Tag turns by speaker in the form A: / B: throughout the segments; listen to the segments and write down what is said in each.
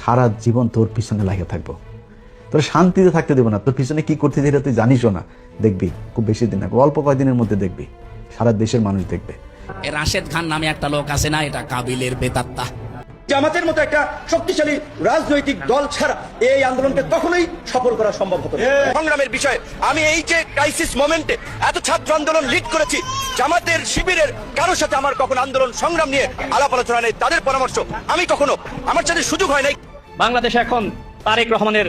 A: সারা জীবন তোর পিছনে লাগে থাকবো, তোর শান্তিতে থাকতে দেবো না, তোর পিছনে কি করতে এটা তুই জানিসও না। দেখবি খুব বেশি দিন না, অল্প কয়েকদিনের মধ্যে দেখবি সারা দেশের মানুষ দেখবে।
B: রাশেদ খান নামে একটা লোক আছে না, এটা কাবিলের বেতাত্তা।
C: জামাতের মতো একটা শক্তিশালী রাজনৈতিক দল ছাড়া এই আন্দোলনকে কখনোই সফল করা সম্ভব হতো না। সংগ্রামের বিষয়ে আমি এই যে ক্রাইসিস মোমেন্টে এত ছাত্র আন্দোলন লিড করেছি, জামাতের শিবিরের কারোর সাথে আমার কখনো আন্দোলন সংগ্রাম নিয়ে আলাপ আলোচনা নেই, তাদের পরামর্শ আমি কখনো আমার সাথে সুযোগ হয় নাই।
D: বাংলাদেশে এখন তারেক রহমানের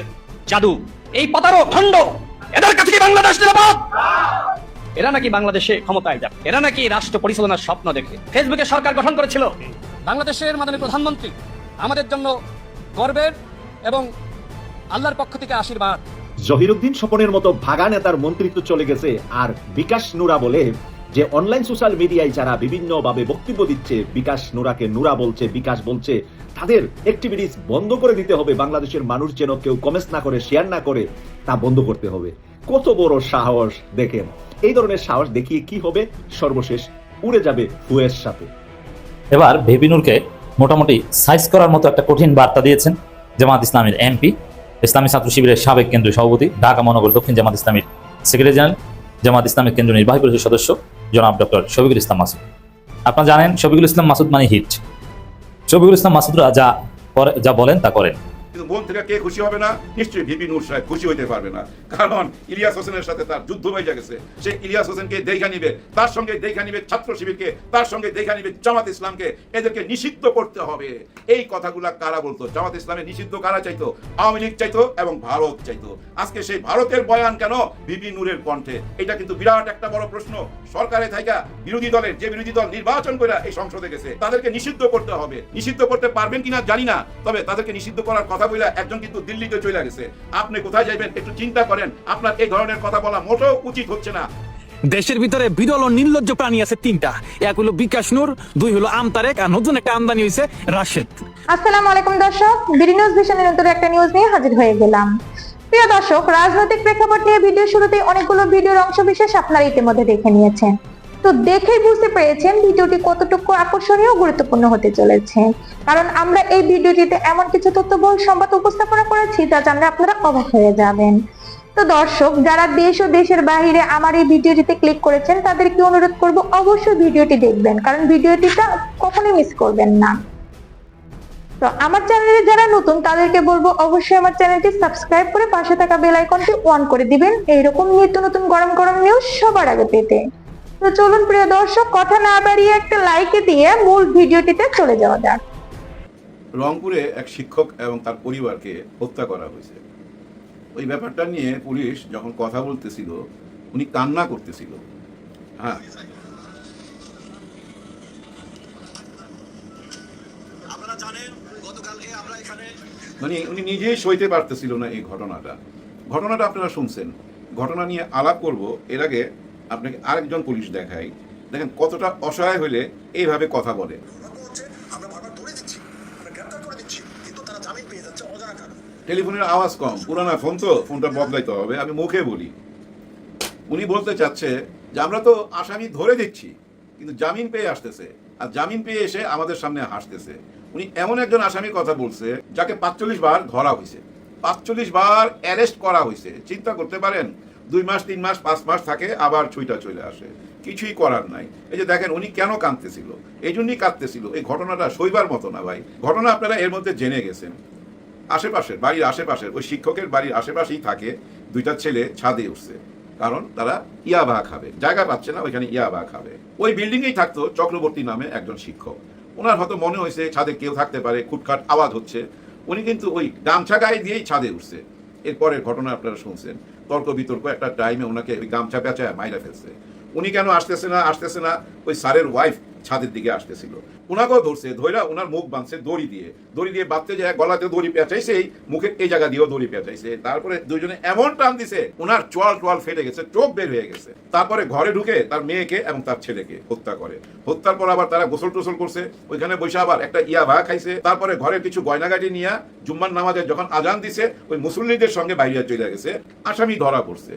D: জাদু, এই প্রতারক খণ্ড, এদের কাছে কি বাংলাদেশ নিরাপদ? এরা নাকি বাংলাদেশে ক্ষমতায় যাবে, এরা নাকি রাষ্ট্র পরিচালনার স্বপ্ন দেখে ফেসবুকে সরকার গঠন করেছিল। বাংলাদেশের মাননীয় প্রধানমন্ত্রী আমাদের জন্য গর্বের এবং আল্লাহর পক্ষ থেকে আশীর্বাদ।
E: জহিরুদ্দিন স্বপনের মতো ভাগা নেতার মন্ত্রিত্ব চলে গেছে, আর বিকাশ নুরা বলে যে অনলাইন সোশ্যাল মিডিয়ায় যারা বিভিন্নভাবে বক্তব্য দিচ্ছে, বিকাশ নুরাকে নুরা বলছে, বিকাশ বলছে, তাদের অ্যাক্টিভিটিস বন্ধ করে দিতে হবে। বাংলাদেশের মানুষ যেন কেউ কমেন্টস না করে, শেয়ার না করে, তা বন্ধ করতে হবে। কত বড় সাহস দেখেন! এই ধরনের সাহস দেখিয়ে কি হবে? সর্বশেষ উড়ে যাবে ফুয়ের সাথে।
F: এবার বেবিনুরকে মোটামুটি সাইজ করার মতো একটা কঠিন বার্তা দিয়েছেন জামাত ইসলামের এমপি, ইসলামী ছাত্র শিবিরের সাবেক কেন্দ্রীয় সভাপতি, ঢাকা মহানগর দক্ষিণ জামাত ইসলামীর সেক্রেটারি জেনারেল, জামাত ইসলামের কেন্দ্রীয় নির্বাহী পরিষদের সদস্য জনাব ডক্টর শফিকুল ইসলাম মাসুদ। আপনারা জানেন শফিকুল ইসলাম মাসুদ মানে হিট। শফিকুল ইসলাম মাসুদরা যা বলেন তা করেন।
G: কিন্তু মন থেকে কে খুশি হবে না? নিশ্চয়ই ভিপি নূর সাহেব খুশি হইতে পারবে না, কারণ ইলিয়াস হোসেনের সাথে তার যুদ্ধ হয়ে গেছে। সে ইলিয়াস হোসেনকে দেখা নিবে, তার সঙ্গে দেখা নিবে ছাত্র শিবিরকে, তার সঙ্গে দেখা নিবে জামাত ইসলামকে। এদেরকে নিষিদ্ধ করতে হবে। এই কথাগুলা কারা বলতো? জামাত ইসলামে নিষিদ্ধ কারা চাইতো? আওয়ামী লীগ চাইতো এবং ভারত চাইতো। আজকে সেই ভারতের বয়ান কেন ভিপি নূরের কণ্ঠে? এটা কিন্তু বিরাট একটা বড় প্রশ্ন। সরকারে থাকা বিরোধী দলের যে বিরোধী দল নির্বাচন করে এই সংসদে গেছে, তাদেরকে নিষিদ্ধ করতে হবে। নিষিদ্ধ করতে পারবেন কিনা জানি না, তবে তাদেরকে নিষিদ্ধ করার কথা বলে একজন কিন্তু দিল্লিতে চলে গেছে। আপনি কোথায় যাবেন একটু চিন্তা করেন। আপনার এই ধরনের কথা বলা মোটেও উচিত হচ্ছে না।
H: দেশের ভিতরে বিরল ও নির্লজ্জ প্রাণী আছে তিনটা। এক হলো বিকাশ নূর, দুই হলো আমতারেক, আর নতুন একটা আমদানি হয়েছে রাশেদ।
I: আসসালামু আলাইকুম দর্শক, বিডি নিউজ ভিশনের নতুন একটা নিউজ নিয়ে হাজির হয়ে গেলাম। প্রিয় দর্শক, রাজনৈতিক প্রেক্ষাপট নিয়ে ভিডিও শুরুতে অনেকগুলো ভিডিওর অংশ বিশেষ আপনারা ইতিমধ্যে দেখে নিয়েছেন। তো দেখেই বুঝতে পেরেছেন ভিডিওটি কতটুকু আকর্ষণীয় ও গুরুত্বপূর্ণ হতে চলেছে, কারণ আমরা এই ভিডিওটিতে এমন কিছু তথ্যবহুল সংবাদ উপস্থাপনা করেছি যা জানলে আপনারা অবাক হয়ে যাবেন। তো দর্শক, যারা দেশ ও দেশের বাইরে আমার এই ভিডিওটিতে ক্লিক করেছেন তাদেরকে অনুরোধ করব অবশ্যই ভিডিওটি দেখবেন, কারণ ভিডিওটিটা কখনোই মিস করবেন না। তো আমার চ্যানেলে যারা নতুন তাদেরকে বলবো অবশ্যই আমার চ্যানেলটি সাবস্ক্রাইব করে পাশে থাকা বেল আইকনটি অন করে দিবেন এইরকম নিত্য নতুন গরম গরম নিউজ সবার আগে পেতে। তো চলুন প্রিয় দর্শক, কথা না বাড়িয়ে একটা লাইক দিয়ে মূল ভিডিওটিতে চলে যাওয়া যাক।
G: রংপুরে এক শিক্ষক এবং তার পরিবারকে হত্যা করা হয়েছে। ওই ব্যাপারটা নিয়ে পুলিশ যখন কথা বলতেছিল, উনি কান্না করতেছিল। হ্যাঁ, মানে উনি নিজেই সইতে পারতেছিল না এই ঘটনাটা আপনারা শুনছেন। ঘটনা নিয়ে আলাপ করব এর আগে আপনাকে আরেকজন পুলিশ দেখাই। দেখেন কতটা অসহায় হইলে এইভাবে কথা বলে। টেলিফোনের আওয়াজ কম, পুরানা ফোন তো, ফোনটা বদলাইতে হবে, আমি মুখে বলি। উনি বলতে চাচ্ছে যে আমরা তো আসামি ধরে দিচ্ছি, কিন্তু জামিন পেয়ে আসতেছে, আর জামিন পেয়ে এসে আমাদের সামনে হাসতেছে। উনি এমন একজন আসামির কথা বলছে যাকে 45 বার ধরা হয়েছে, 45 বার অ্যারেস্ট করা হয়েছে। চিন্তা করতে পারেন, 2 মাস 3 মাস 5 মাস থাকে, আবার ছুইটা চলে আসে, কিছুই করার নাই। এই যে দেখেন উনি কেন কাঁদতেছিল, এই জন্যই কাঁদতেছিল। এই ঘটনাটা সইবার মতো না ভাই। ঘটনা আপনারা এর মধ্যে জেনে গেছেন। আশেপাশের বাড়ির আশেপাশের ওই শিক্ষকের বাড়ির আশেপাশেই থাকে 2টা ছেলে ছাদে উঠছে, কারণ তারা ইয়াবা খাবে, জায়গা পাচ্ছে না, ওইখানে ইয়াবা খাবে। ওই বিল্ডিংয়েই থাকতো চক্রবর্তী নামে একজন শিক্ষক। ওনার হয়তো মনে হয়েছে ছাদে কেউ থাকতে পারে, খুটখাট আওয়াজ হচ্ছে। উনি কিন্তু ওই গামছা গায়ে দিয়েই ছাদে উঠছে। এরপরের ঘটনা আপনারা শুনছেন, তর্ক বিতর্ক একটা টাইমে ওনাকে ওই গামছা পেঁচায় মাইরা ফেলছে। উনি কেন আসতেছে না, ওই স্যারের ওয়াইফ ছাদের দিকে আসতেছিল, ওনাকেও ধরছে, ধইরা ওনার মুখ বাঁধছে দড়ি দিয়ে বাঁধতে যায়, গলাতে দড়ি পেঁচাইছে, মুখের এই জায়গা দিয়েও দড়ি পেঁচাইছে। তারপরে দুইজনে এমন টান দিছে ওনার চোয়াল ফেটে গেছে, চোখ বের হয়ে গেছে। তারপরে ঘরে ঢুকে তার মেয়েকে এবং তার ছেলেকে হত্যা করে। হত্যার পর আবার তারা গোসল টোসল করছে, ওইখানে বসে আবার একটা ইয়াবা খাইছে। তারপরে ঘরের কিছু গয়নাগাটি নিয়ে জুম্মার নামাজে যখন আজান দিছে, ওই মুসল্লিদের সঙ্গে বাইরে চলে গেছে। আসামি ধরা পড়ছে।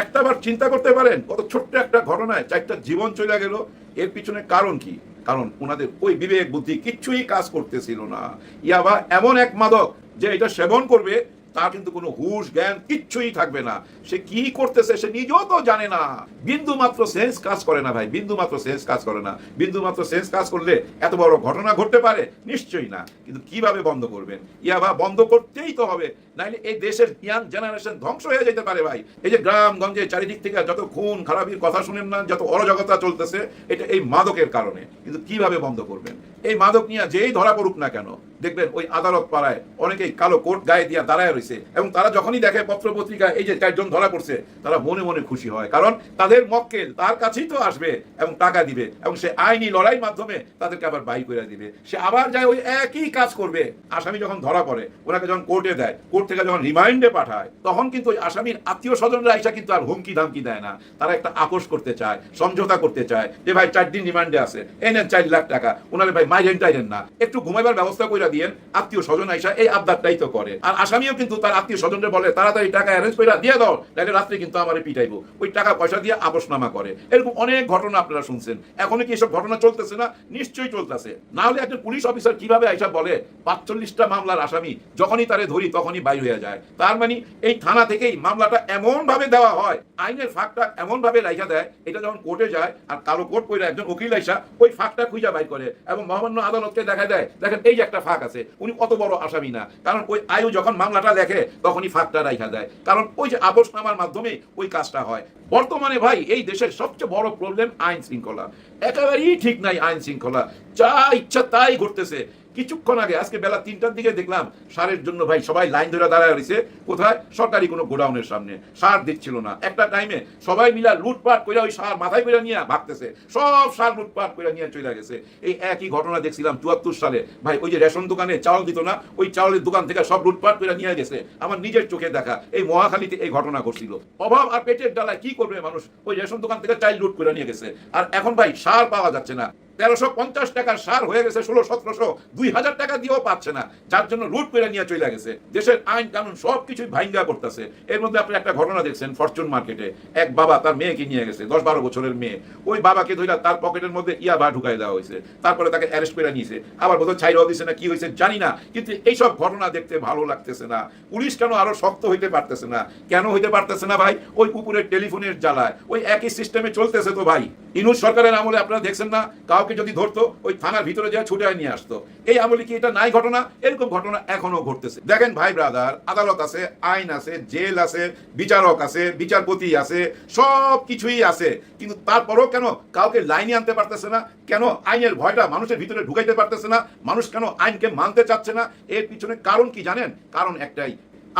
G: একটাবার চিন্তা করতে পারেন, কত ছোট্ট একটা ঘটনায় 4টা জীবন চলে গেল। এর পিছনে কারণ কি? কারণ ওনাদের ওই বিবেক বুদ্ধি কিচ্ছুই কাজ করতেছিল না। ইয়াবা এমন এক মাদক যে এটা সেবন করবে তার কিন্তু কোনো হুঁশ জ্ঞান কিচ্ছুই থাকবে না। সে কি করতেছে সে নিজেও তো জানে না, বিন্দু মাত্র সেন্স কাজ করে না ভাই, বিন্দু মাত্র সেন্স কাজ করে না। বিন্দু মাত্র সেন্স কাজ করলে এত বড় ঘটনা ঘটতে পারে? নিশ্চয়ই না। কিন্তু কিভাবে বন্ধ করবেন? ইয়াবা বন্ধ করতেই তো হবে, নাইলে এই দেশের ইয়াং জেনারেশন ধ্বংস হয়ে যেতে পারে ভাই। এই যে গ্রামগঞ্জে চারিদিক থেকে যত খুন খারাপির কথা শুনেন না, যত অরাজকতা চলতেছে, এটা এই মাদকের কারণে। কিন্তু কিভাবে বন্ধ করবেন? এই মাদক নিয়ে যেই ধরা পড়ুক না কেন, দেখবেন ওই আদালত পাড়ায় অনেকেই কালো কোট গায়ে দিয়া দাঁড়ায় রয়েছে, এবং তারা যখনই দেখে পত্র পত্রিকা এই যে 4 জন ধরা পড়ছে, তারা মনে মনে খুশি হয়, কারণ তাদের মক্কেল তার কাছেই তো আসবে এবং টাকা দিবে, এবং সে আইনি লড়াইয়ের মাধ্যমে তাদেরকে আবার বাই করে দিবে। সে আবার যায় ওই একই কাজ করবে। আসামি যখন ধরা পড়ে, ওনাকে যখন কোর্টে দেয়, কোর্ট থেকে যখন রিমাইন্ডে পাঠায়, তখন কিন্তু ওই আসামির আত্মীয় স্বজনরা এসে কিন্তু আর হুমকি ধামকি দেয় না, তারা একটা আপোষ করতে চায়, সমঝোতা করতে চায়, যে ভাই 4 দিন রিমান্ডে আছে, এনেন 4 লাখ টাকা, ওনারে ভাই মাইরেন টাইরেন না, একটু ঘুমাইবার ব্যবস্থা করে দিয়েন। আত্মীয় স্বজন আইসা এই আবদারটাই তো করে। আর আসামিও কিন্তু তার আত্মীয় স্বজনদের বলে তাড়াতাড়ি টাকা অ্যারেঞ্জ করে দিয়ে দাও, তাহলে রাত্রে কিন্তু আমারে পিটাইবো, ওই টাকা পয়সা দিয়ে আপোষনামা করে। এরকম অনেক ঘটনা আপনারা শুনছেন। এখনো কি এসব ঘটনা চলতেছে না? নিশ্চয়ই চলতেছে। না হলে একজন পুলিশ অফিসার কিভাবে আইসা বলে 45টা মামলার আসামি যখনই তারে ধরি তখনই বাইর হয়ে যায়? তার মানে এই থানা থেকেই মামলাটা এমন ভাবে দেওয়া হয়, আইনের ফাঁকটা এমন ভাবে রাইখা দেয়, এটা যখন কোর্টে যায় আর কালো কোর্ট কইরা একজন উকিল আইসা ওই ফাঁকটা খুঁজা বাইর করে এবং মহামান্য আদালতকে দেখা দেয়, দেখেন এই যে একটা ফাঁক আছে, উনি কত বড় আসামি না, কারণ ওই আয়ু যখন মামলাটা দেখে তখনই ফাঁকটা রাইখা দেয়, কারণ ওই যে আপোষনামার মাধ্যমে ওই কাজটা হয়। বর্তমানে ভাই এই দেশের সবচেয়ে বড় প্রবলেম আইন শৃঙ্খলা। একেবারেই ঠিক নাই আইন শৃঙ্খলা, যা ইচ্ছা তাই ঘটতেছে। কিছুক্ষণ আগে আজকে বেলা 3টার দিকে দেখলাম সারের জন্য ভাই সবাই লাইন ধরে দাঁড়ায় রয়েছে, কোথায়? সরকারি কোনো গোডাউনের সামনে। সার দিচ্ছিল না। একটা টাইমে সবাই মিলা লুটপাট করে ওই সার মাথায় করে নিয়ে ভাগতেছে, সব সার লুটপাট করে নিয়ে চলে গেছে। এই একই ঘটনা দেখছিলাম 74 সালে ভাই, ওই যে রেশন দোকানে চাউল দিত না, ওই চাউলের দোকান থেকে সব লুটপাট করে নিয়ে গেছে। আমার নিজের চোখে দেখা এই মহাখালীতে এই ঘটনা ঘটছিল। অভাব আর পেটের জ্বালায় কি করবে মানুষ, ওই রেশন দোকান থেকে চাল লুট করে নিয়ে গেছে। আর এখন ভাই সার পাওয়া যাচ্ছে না, 1350 টাকার সার হয়ে গেছে 1600-1700, 2000 টাকা দিয়েও পাচ্ছে না, যার জন্য লুট করে নিয়ে চলে গেছে। দেশের আইন কানুন সবকিছুই ভাঙ্গা করতেছে। এর মধ্যে আপনি একটা ঘটনা দেখছেন ফরচুন মার্কেটে, এক বাবা তার মেয়েকে নিয়ে গেছে, 10-12 বছরের মেয়ে, ওই বাবাকে ধইরা তার পকেটের মধ্যে ইয়াবা ঢুকাই দেওয়া হয়েছে, তারপরে তাকে অ্যারেস্ট করে নিয়েছে, আবার বোধহয় ছাইরাও দিছে না, কি হয়েছে জানি না। কিন্তু এইসব ঘটনা দেখতে ভালো লাগতেছে না। পুলিশ কেন আরো শক্ত হইতে পারতেছে না? কেন হইতে পারতেছে না ভাই? ওই উপরের টেলিফোনের জ্বালায় ওই একই সিস্টেমে চলতেছে তো ভাই। ইনুস সরকারের আমলে আপনারা দেখছেন না, কাউকে যদি ধরতো ওই থানার ভিতরে যা ছুটে নিয়ে আসতো। এই আমলে কি এটা নাই ঘটনা? এরকম ঘটনা এখনো ঘটতেছে। দেখেন ভাই ব্রাদার, আদালত আছে, আইন আছে, জেল আছে, বিচারক আছে, বিচারপতি আছে, সব কিছুই আছে, কিন্তু তারপরও কেন কাউকে লাইনে আনতে পারতেছে না? কেন আইনের ভয়টা মানুষের ভিতরে ঢুকাইতে পারতেছে না? মানুষ কেন আইনকে মানতে চাচ্ছে না? এর পিছনে কারণ কি জানেন? কারণ একটাই,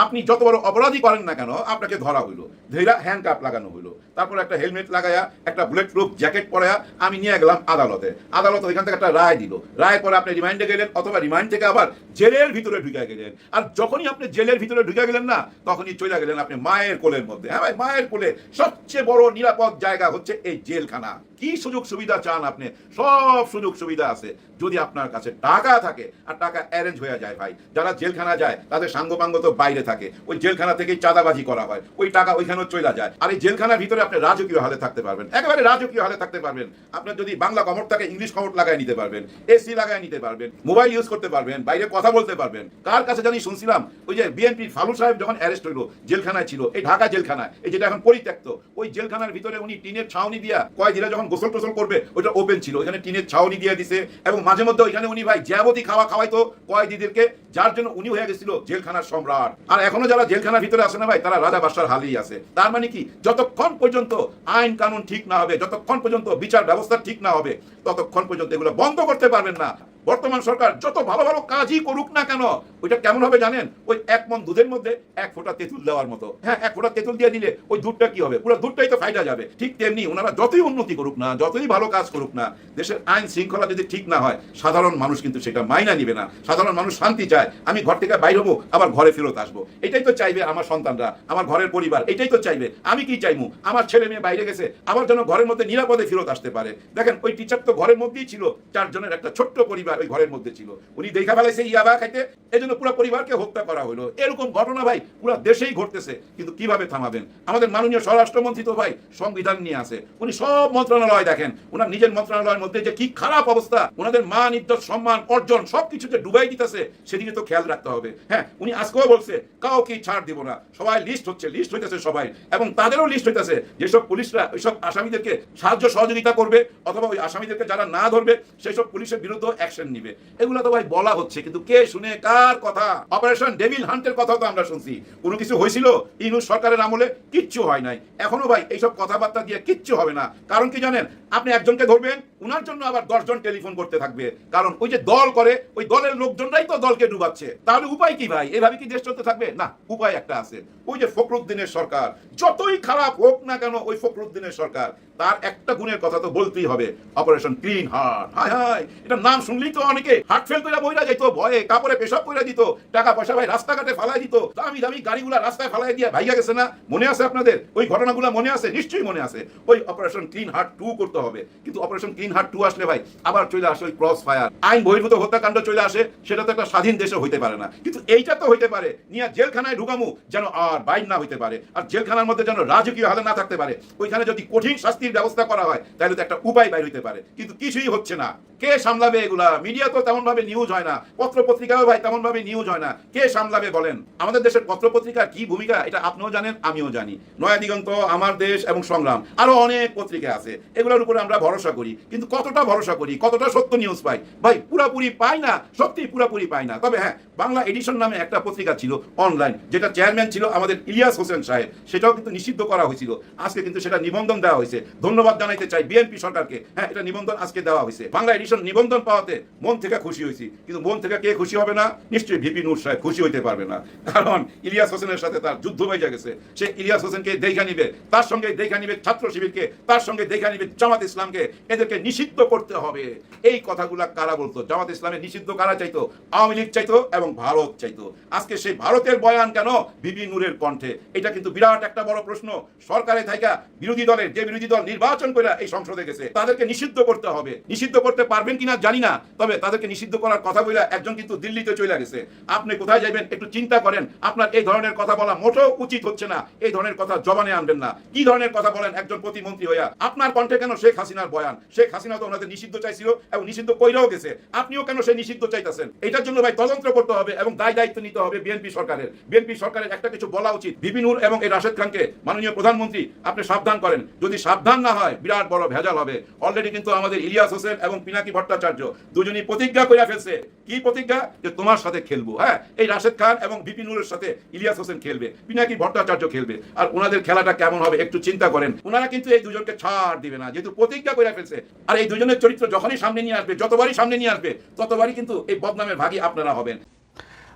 G: আপনি যত বড় অপরাধী করেন না কেন, আপনাকে ধরা হইলো, ধৈরা হ্যান্ডকাপ লাগানো হইলো, তারপর একটা হেলমেট লাগায়া, একটা বুলেট প্রুফ জ্যাকেট পরায়া আমি নিয়ে গেলাম আদালতে। আদালত ওইখান থেকে একটা রায় দিল, রায় পরে আপনি রিমাইন্ডে গেলেন, অথবা রিমাইন্ড থেকে আবার জেলের ভিতরে ঢুকে গেলেন। আর যখনই আপনি জেলের ভিতরে ঢুকে গেলেন না, তখনই চলে গেলেন আপনি মায়ের কোলের মধ্যে। হ্যাঁ ভাই, মায়ের কোলে সবচেয়ে বড় নিরাপদ জায়গা হচ্ছে এই জেলখানা। কি সুযোগ সুবিধা চান আপনি? সব সুযোগ সুবিধা আছে যদি আপনার কাছে টাকা থাকে আর টাকা অ্যারেঞ্জ হয়ে যায় ভাই। যারা জেলখানা যায় তাদের সাঙ্গপাঙ্গ তো বাইরে থাকে, ওই জেলখানা থেকেই চাঁদাবাজি করা হয়, ওই টাকা ওইখানেও চলে যায়। আর এই জেলখানার ভিতরে আপনি রাজকীয় হালে থাকতে পারবেন, একেবারে রাজকীয় হালে থাকতে পারবেন। আপনার যদি বাংলা কমর থাকে ইংলিশ কমর লাগাই নিতে পারবেন, এসি লাগাই নিতে পারবেন, মোবাইল ইউজ করতে পারবেন, বাইরে কথা বলতে পারবেন। কার কাছে জানি শুনছিলাম, ওই যে বিএনপির ফালু সাহেব যখন অ্যারেস্ট হইলো, জেলখানায় ছিল, এই ঢাকা জেলখানায়, এই যেটা এখন পরিত্যক্ত, ওই জেলখানার ভিতরে উনি টিনের ছাউনি দিয়া কয়েদিরা যখন গোসল টোসল করবে, ওইটা ওপেন ছিল, ওইখানে টিনের ছাউনি দিয়ে দিছে, এবং মাঝে মধ্যে ওইখানে উনি ভাই জ্যাবতী খাওয়া খাওয়াইতো কয়েদিদেরকে, যার জন্য উনি হয়ে গেছিল জেলখানার সম্রাট। আর এখনো যারা জেলখানার ভিতরে আছে না ভাই, তারা রাজা বাদশার হালেই আছে। তার মানে কি, যতক্ষণ পর্যন্ত আইন কানুন ঠিক না হবে, যতক্ষণ পর্যন্ত বিচার ব্যবস্থা ঠিক না হবে, ততক্ষণ পর্যন্ত এগুলো বন্ধ করতে পারবেন না। বর্তমান সরকার যত ভালো ভালো কাজই করুক না কেন, ওইটা কেমন হবে জানেন? ওই 1 মণ দুধের মধ্যে 1 ফোঁটা তেঁতুল দেওয়ার মতো। হ্যাঁ, 1 ফোঁটা তেঁতুল দিয়ে দিলে ওই দুধটা কি হবে? পুরো দুধটাই তো ফাইটা যাবে। ঠিক তেমনি ওনারা যতই উন্নতি করুক না, যতই ভালো কাজ করুক না, দেশের আইন শৃঙ্খলা যদি ঠিক না হয়, সাধারণ মানুষ কিন্তু সেটা মাইনা নিবে না। সাধারণ মানুষ শান্তি চায়, আমি ঘর থেকে বাইর হবো, আবার ঘরে ফেরত আসবো, এটাই তো চাইবে আমার সন্তানরা, আমার ঘরের পরিবার, এটাই তো চাইবে। আমি কি চাইবো? আমার ছেলে মেয়ে বাইরে গেছে, আবার যেন ঘরের মধ্যে নিরাপদে ফেরত আসতে পারে। দেখেন ওই টিচার তো ঘরের মধ্যেই ছিল, 4 জনের একটা ছোট্ট পরিবার, পরিবার ওই ঘরের মধ্যে ছিল, উনি দেখা ফেলাইছে ইয়াবা খাইতে, এই জন্য পুরো পরিবারকে হত্যা করা হলো। এরকম ঘটনা ভাই পুরো দেশেই ঘটতেছে, কিন্তু কিভাবে থামাবেন? আমাদের মাননীয় স্বরাষ্ট্রমন্ত্রী তো ভাই সংবিধান নিয়ে আছে, উনি সব মন্ত্রণালয় দেখেন, ওনার নিজের মন্ত্রণালয়ের মধ্যে যে কি খারাপ অবস্থা, ওনাদের মান ইজ্জত সম্মান অর্জন সবকিছু যে ডুবাই দিতেছে, সেদিকে তো খেয়াল রাখতে হবে। হ্যাঁ, উনি আজকেও বলছে কাউকে ছাড় দিব না, সবাই লিস্ট হইতেছে সবাই, এবং তাদেরও লিস্ট হইতেছে যেসব পুলিশরা ওইসব আসামিদেরকে সাহায্য সহযোগিতা করবে, অথবা ওই আসামিদেরকে যারা না ধরবে সেই সব পুলিশের বিরুদ্ধে অ্যাকশন নিবে। এগুলো তো ভাই বলা হচ্ছে, কিন্তু কে শুনে কার কথা? অপারেশন ডেভিল হান্টের কথা তো আমরা শুনছি, কোনো কিছু হয়েছিল ইউনূস সরকারের আমলে? কিচ্ছু হয় নাই। এখনো ভাই এইসব কথাবার্তা দিয়ে কিচ্ছু হবে না। কারণ কি জানেন, আপনি একজনকে ধরবেন, উনার জন্য আবার 10 জন টেলিফোন করতে থাকবে, কারণ ওই যে দল করে ওই দলের লোকজনরাই তো দলকে ডুবাচ্ছে। তাহলে উপায় কি ভাই? এভাবে কি দেশ চলতে থাকবে? না, উপায় একটা আছে। ওই যে ফখরুদ্দিনের সরকার, যতই খারাপ হোক না কেন, ওই ফখরুদ্দিনের সরকার, তার একটা গুণের কথা তো বলতেই হবে, অপারেশন ক্লিন হার্ট। হায় হায়, এটা নাম শুনলেই তো অনেকে হার্ট ফেল করে বইরা যাইতো, ভয়ে কাপড়ে পেশাব করে দিত, টাকা পয়সা ভাই রাস্তাঘাটে ফালাই দিত, দামি দামি গাড়িগুলা রাস্তায় ফালাই দিয়ে ভাইয়া গেছে না? মনে আছে আপনাদের ওই ঘটনাগুলো? মনে আছে? নিশ্চয়ই মনে আছে। ওই অপারেশন ক্লিন হার্ট 2 করতে হবে, কিন্তু অপারেশন ক্লিন হার্ট 2 আসলে ভাই আবার চলে আসে ওই ক্রস ফায়ার, আইন বহির্ভূত হত্যাকাণ্ড চলে আসে। সেটা তো একটা স্বাধীন দেশে হইতে পারে না, কিন্তু এইটা তো হইতে পারে। নিয়ে জেলখানায় ঢুকামু যেন আর বাইর না হইতে পারে, আর জেলখানার মধ্যে যেন রাজকীয় হালে না থাকতে পারে। ওইখানে যদি কঠিন শাস্তির ব্যবস্থা করা হয়, তাহলে তো একটা উপায় বাইর হইতে পারে, কিন্তু কিছুই হচ্ছে না। কে সামলাবে এগুলা? মিডিয়া তো তেমন ভাবে নিউজ হয় না, পত্র পত্রিকাও ভাই তেমন ভাবে নিউজ হয় না। কে সামলাবে বলেন? আমাদের দেশের পত্র পত্রিকার কি ভূমিকা এটা আপনিও জানেন, আমিও জানি। নয়া দিগন্ত, আমার দেশ এবং সংগ্রাম, আরো অনেক পত্রিকা আছে, এগুলোর উপরে আমরা ভরসা করি, কিন্তু কতটা ভরসা করি, কতটা সত্য নিউজ পাই? ভাই পুরাপুরি পাই না, সত্যি পুরাপুরি পাই না। তবে হ্যাঁ, বাংলা এডিশন নামে একটা পত্রিকা ছিল অনলাইন, যেটা চেয়ারম্যান ছিল আমাদের ইলিয়াস হোসেন সাহেব, সেটাও কিন্তু নিষিদ্ধ করা হয়েছিল। আজকে কিন্তু সেটা নিবন্ধন দেওয়া হয়েছে, ধন্যবাদ জানাইতে চাই বিএনপি সরকারকে। হ্যাঁ, এটা নিবন্ধন আজকে দেওয়া হয়েছে। বাংলা এডিশন নিবন্ধন পাওয়াতে মন থেকে খুশি হয়েছি, কিন্তু মন থেকে কে খুশি হবে না? নিশ্চয়ই ভিপি নূর সাহেব খুশি হইতে পারবে না, কারণ ইলিয়াস হোসেনের সাথে তার যুদ্ধ হয়ে গেছে। সে ইলিয়াস হোসেনকে দেখা নিবে, তার সঙ্গে দেখা নিবে ছাত্র শিবিরকে, তার সঙ্গে দেখা নিবে জামাত ইসলামকে। এদেরকে নিষিদ্ধ করতে হবে। এই কথাগুলা কারা বলতো? জামাত ইসলামের নিষিদ্ধ কারা চাইতো? আওয়ামী লীগ চাইতো এবং ভারত চাইতো। আজকে সেই ভারতের বয়ান কেন ভিপি নূরের কণ্ঠে? এটা কিন্তু বিরাট একটা বড় প্রশ্ন। সরকারে থাকা বিরোধী দলের, যে বিরোধী দল নির্বাচন করে এই সংসদে গেছে, তাদেরকে নিষিদ্ধ করতে হবে। নিষিদ্ধ করতে পারবেন কিনা জানি না, তবে তাদেরকে নিষিদ্ধ করার কথা বলে একজন কিন্তু দিল্লিতে চলে গেছে। আপনি কোথায় যাবেন একটু চিন্তা করেন। আপনার এই ধরনের কথা বলা মোটেও উচিত হচ্ছে না। এই ধরনের কথা জবানে আনবেন না। কি ধরনের কথা বলেন একজন প্রতিমন্ত্রী হইয়া? আপনার কণ্ঠে কেন শেখ হাসিনার বয়ান? শেখ হাসিনা তো ওনাদের নিষিদ্ধ চাইছিল এবং নিষিদ্ধ কইরাও গেছে, আপনিও কেন সেই নিষিদ্ধ চাইতেছেন? এটার জন্য ভাই তদন্ত করতে হবে এবং দায়িত্ব নিতে হবে বিএনপি সরকারের। বিএনপি সরকারের একটা কিছু বলা উচিত, ভিপি নূর এবং এই রাশেদ খানকে, মাননীয় প্রধানমন্ত্রী আপনি সাবধান করেন। যদি সাবধান না হয় বিরাট বড় ভেজাল হবে। অলরেডি কিন্তু আমাদের ইলিয়াস হোসেন এবং পিনাকি ভট্টাচার্য দুজনই প্রতিজ্ঞা করে ফেলছে। কি প্রতিজ্ঞা? যে তোমার সাথে খেলবো। হ্যাঁ, এই রাশেদ খান এবং ভিপি নূরের সাথে ইলিয়াস হোসেন খেলবে, পিনাকি ভট্টাচার্য খেলবে। আর ওনাদের খেলাটা কেমন হবে একটু চিন্তা করেন। ওনারা কিন্তু এই দুজনকে ছাড় দিবে না, যেহেতু প্রতিজ্ঞা করে ফেলছে। আর এই দুজনের চরিত্র যখনই সামনে নিয়ে আসবে, যতবারই সামনে নিয়ে আসবে, ততবারই কিন্তু এই বদনামের ভাগী আপনারা হবেন।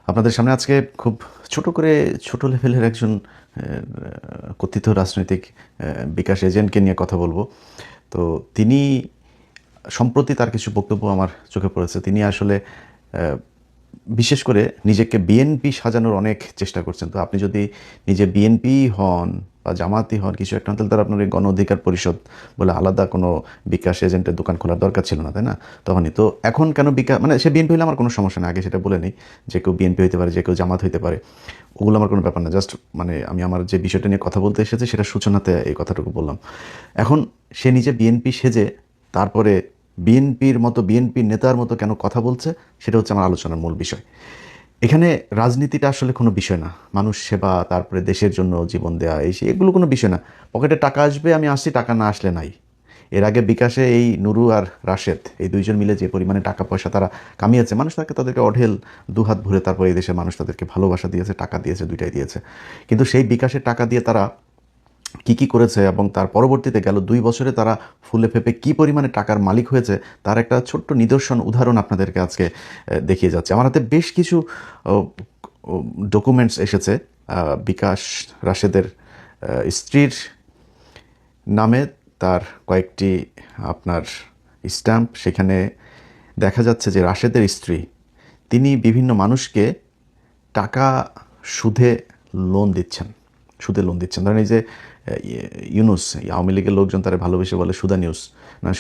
A: আপনাদের সামনে আজকে খুব ছোট লেভেলের একজন কথিত রাজনৈতিক বিকাশ এজেন্টকে নিয়ে কথা বলবো। তো তিনি সম্প্রতি তার কিছু বক্তব্য আমার চোখে পড়েছে। তিনি আসলে বিশেষ করে নিজেকে বিএনপি সাজানোর অনেক চেষ্টা করছেন। তো আপনি যদি নিজে বিএনপি হন বা জামাতি হন, কিছু একটা, তাহলে তার আপনার এই গণ অধিকার পরিষদ বলে আলাদা কোনো বিকাশ এজেন্টের দোকান খোলার দরকার ছিল না, তাই না? তখনই তো এখন কেন মানে সে বিএনপি হলে আমার কোনো সমস্যা নেই, আগে সেটা বলে নেই। যে কেউ বিএনপি হইতে পারে, যে কেউ জামাত হইতে পারে, ওগুলো আমার কোনো ব্যাপার না। জাস্ট মানে আমি আমার যে বিষয়টা নিয়ে কথা বলতে এসেছি সেটা সূচনাতে এই কথাটুকু বললাম। এখন সে নিজে বিএনপি সেজে তারপরে বিএনপির মতো, বিএনপির নেতার মতো কেন কথা বলছে, সেটা হচ্ছে আমার আলোচনার মূল বিষয়। এখানে রাজনীতিটা আসলে কোনো বিষয় না। মানুষ সেবা, তারপরে দেশের জন্য জীবন দেওয়া, এগুলো কোনো বিষয় না। পকেটে টাকা আসবে, আমি আসছি, টাকা না আসলে নাই। এর আগে বিকাশে এই নুরু আর রাশেদ, এই দুইজন মিলে যে পরিমাণে টাকা পয়সা তারা কামিয়েছে, মানুষ তাদেরকে অঢেল দুহাত ভরে, তারপরে এই দেশের মানুষ তাদেরকে ভালোবাসা দিয়েছে, টাকা দিয়েছে, দুইটাই দিয়েছে। কিন্তু সেই বিকাশের টাকা দিয়ে তারা কি করেছে এবং তার পরবর্তীতে গেল 2 বছরে তারা ফুলে ফেপে কি পরিমাণে টাকার মালিক হয়েছে, তার একটা ছোট্ট নিদর্শন উদাহরণ আপনাদেরকে আজকে দেখিয়ে যাচ্ছে। আমার হাতে বেশ কিছু ডকুমেন্টস এসেছে বিকাশ রাশেদের স্ত্রীর নামে, তার কয়েকটি আপনার স্ট্যাম্প। সেখানে দেখা যাচ্ছে যে রাশেদের স্ত্রী, তিনি বিভিন্ন মানুষকে টাকা সুদে লোন দিচ্ছেন। সুদে লোন দিচ্ছেন। ধরেন এই যে ইউনুস, আওয়ামী লীগের লোকজন তারা ভালোবেসে বলে সুদা নিউজ, না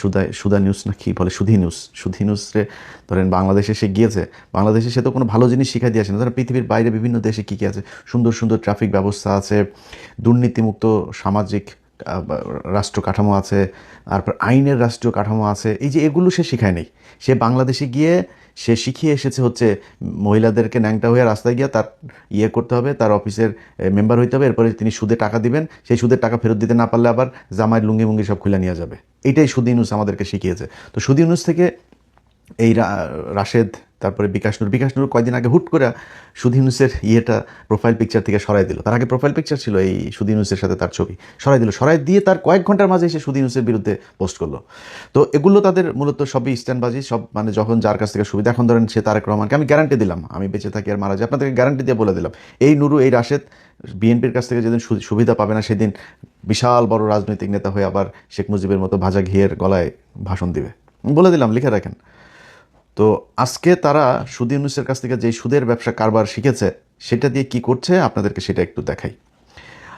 A: সুদা নিউজ না কি বলে, সুধি নিউজে ধরেন বাংলাদেশে সে গিয়েছে, বাংলাদেশে সে তো কোনো ভালো জিনিস শিখাই দিয়ে আসে না। ধরেন পৃথিবীর বাইরে বিভিন্ন দেশে কী কী আছে, সুন্দর সুন্দর ট্রাফিক ব্যবস্থা আছে, দুর্নীতিমুক্ত সামাজিক রাষ্ট্র কাঠামো আছে, তারপর আইনের রাষ্ট্রীয় কাঠামো আছে। এই যে এগুলো সে শিখায় নেই, সে বাংলাদেশে গিয়ে সে শিখিয়ে এসেছে হচ্ছে মহিলাদেরকে ন্যাংটা হয়ে রাস্তায় গিয়ে তার করতে হবে, তার অফিসের মেম্বার হইতে হবে, এরপরে তিনি সুদে টাকা দিবেন, সেই সুদের টাকা ফেরত দিতে না পারলে আবার জামাইয়ের লুঙ্গি মুঙ্গি সব খুলে নিয়ে যাবে। এইটাই সুদ ইউনুস আমাদেরকে শিখিয়েছে। তো সুদ ইউনুস থেকে এই রাশেদ, তারপরে বিকাশ নূর কয়েকদিন আগে হুট করে সুদ ইউনুসের প্রোফাইল পিকচার থেকে সরাই দিল। তার আগে প্রোফাইল পিকচার ছিল এই সুদ ইউনুসের সাথে তার ছবি, সরাই দিয়ে তার কয়েক ঘন্টার মাঝে এসে সুদ ইউনুসের বিরুদ্ধে পোস্ট করলো। তো এগুলো তাদের মূলত সবই স্ট্যান্ডবাজি, সব মানে যখন যার কাছ থেকে সুবিধা। এখন ধরেন সে তারেক রহমানকে আমি গ্যারান্টি দিলাম, আমি বেঁচে থাকি আর মারা যাই, আপনাদেরকে গ্যারান্টি দিয়ে বলে দিলাম, এই নুরু এই রাশেদ বিএনপির কাছ থেকে যেদিন সুবিধা পাবে না সেদিন বিশাল বড় রাজনৈতিক নেতা হয়ে আবার শেখ মুজিবের মতো ভাজা ঘিয়ের গলায় ভাষণ দিবে, বলে দিলাম, লিখে রাখেন। তো আজকে তারা সুদ ইউনুসের কাছ থেকে যে সুদের ব্যবসা কারবার শিখেছে সেটা দিয়ে কি করছে আপনাদেরকে সেটা একটু দেখাই।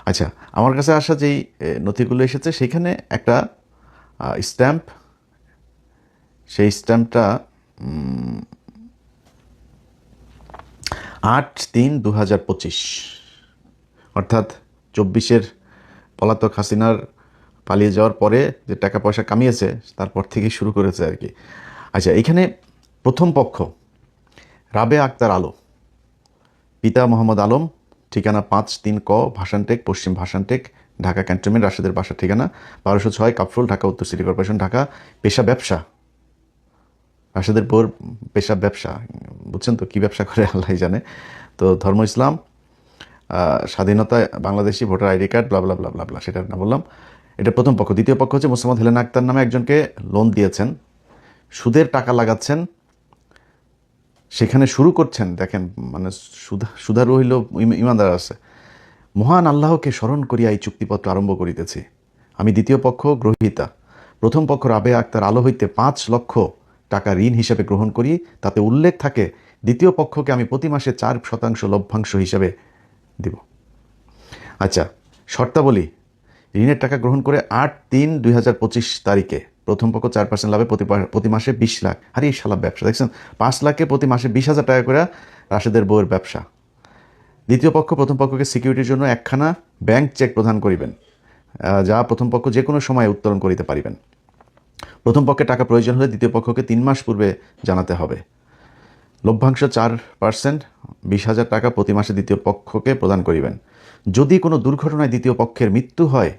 A: আচ্ছা, আমার কাছে আসা যেই নথিগুলো এসেছে সেখানে একটা স্ট্যাম্প, সেই স্ট্যাম্পটা 8/3/2025, অর্থাৎ 24-এর পলাতক হাসিনার পালিয়ে যাওয়ার পরে যে টাকা পয়সা কামিয়েছে তারপর থেকেই শুরু করেছে আর কি। আচ্ছা, এখানে প্রথম পক্ষ রাবেয়া আক্তার আলো, পিতা মোহাম্মদ আলম, ঠিকানা 5-3 ক ভাসানটেক, পশ্চিম ভাসানটেক, ঢাকা ক্যান্টনমেন্ট, রাশেদের বাসার ঠিকানা 1206 কাপফুল, ঢাকা উত্তর সিটি কর্পোরেশন, ঢাকা। পেশা ব্যবসা, রাশেদের বউর পেশা ব্যবসা, বুঝছেন তো কী ব্যবসা করে আল্লাহ জানে। তো ধর্ম ইসলাম, স্বাধীনতা, বাংলাদেশি, ভোটার আইডি কার্ড, ব্লা ব্লা ব্লা ব্লা ব্লা, সেটা না বললাম। এটা প্রথম পক্ষ। দ্বিতীয় পক্ষ হচ্ছে মোসাম্মদ হেলেনা আক্তার নামে একজনকে লোন দিয়েছেন, সুদের টাকা লাগাচ্ছেন, সেখানে শুরু করছেন, দেখেন মানে সুদারু হইল ইমানদার আছে, মহান আল্লাহকে স্মরণ করিয়া এই চুক্তিপত্র আরম্ভ করিতেছি। আমি দ্বিতীয় পক্ষ গ্রহীতা, প্রথম পক্ষ রাবেয়া আক্তার আলো হইতে 5 লক্ষ টাকা ঋণ হিসাবে গ্রহণ করি, তাতে উল্লেখ থাকে দ্বিতীয় পক্ষকে আমি প্রতি মাসে 4% লভ্যাংশ হিসাবে দিব। আচ্ছা, শর্তাবলী, ঋণের টাকা গ্রহণ করে 8/3/2025 তারিখে প্রথম পক্ষ 4% লাভে প্রতি মাসে 20 লাখ। আরে এই শালা ব্যবসা দেখছেন, 5 লাখে প্রতি মাসে 20,000 টাকা করে রাশেদের বউয়ের ব্যবসা। দ্বিতীয় পক্ষ প্রথম পক্ষকে সিকিউরিটির জন্য একখানা ব্যাংক চেক প্রদান করিবেন, যা প্রথম পক্ষ যে কোনো সময় উত্তোলন করিতে পারিবেন। প্রথম পক্ষে টাকা প্রয়োজন হলে দ্বিতীয় পক্ষকে 3 মাস পূর্বে জানাতে হবে। লভ্যাংশ 4%, 20,000 টাকা প্রতি মাসে দ্বিতীয় পক্ষকে প্রদান করিবেন। যদি কোনো দুর্ঘটনায় দ্বিতীয় পক্ষের মৃত্যু হয়,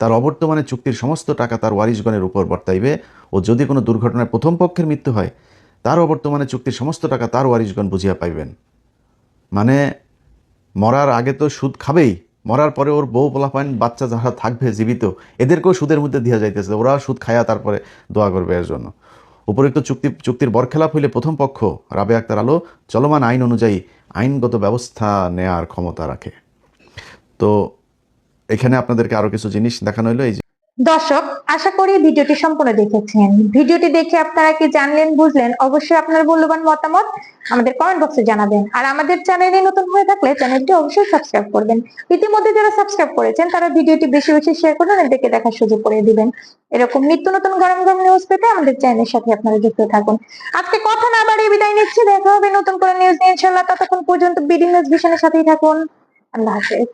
A: তার অবর্তমানে চুক্তির সমস্ত টাকা তার ওয়ারিশগণের উপর বর্তাইবে, ও যদি কোনো দুর্ঘটনায় প্রথম পক্ষের মৃত্যু হয়, তার অবর্তমানে চুক্তির সমস্ত টাকা তার ওয়ারিশগণ বুঝিয়া পাইবেন। মানে মরার আগে তো সুদ খাবেই, মরার পরে ওর বউ পোলাপাইন বাচ্চা যারা থাকবে জীবিত, এদেরকেও সুদের মধ্যে দিয়া যাইতেছে, ওরা সুদ খায়া তারপরে দোয়া করবে এর জন্য। উপরোক্ত চুক্তির বরখেলাপ হইলে প্রথম পক্ষ রাবেয়া আক্তার আলো চলমান আইন অনুযায়ী আইনগত ব্যবস্থা নেয়ার ক্ষমতা রাখে। তো এখানে আপনাদেরকে আরো কিছু জিনিস দেখানো হলো। এই
I: দর্শক, আশা করি ভিডিওটি সম্পূর্ণ দেখেছেন। ভিডিওটি দেখে আপনারা কি জানলেন, বুঝলেন? অবশ্যই আপনার মূল্যবান মতামত আমাদের কমেন্ট বক্সে জানাবেন। আর আমাদের চ্যানেলে নতুন হয়ে থাকলে চ্যানেলটি অবশ্যই সাবস্ক্রাইব করবেন। ইতিমধ্যে যারা সাবস্ক্রাইব করেছেন তারা ভিডিওটি বেশি বেশি শেয়ার করুন, এদেরকে দেখার সুযোগ করে দিবেন। এরকম নিত্য নতুন গরম গরম নিউজ পেতে আমাদের চ্যানেলের সাথে আপনারা যুক্ত থাকুন। আজকে কথা না বাড়িয়ে বিদায় নিচ্ছি, দেখা হবে নতুন করে নিউজ নিয়ে ইনশাআল্লাহ। ততক্ষণ পর্যন্ত বিডি নিউজ ভিশনের সাথেই থাকুন। আল্লাহ হাফেজ।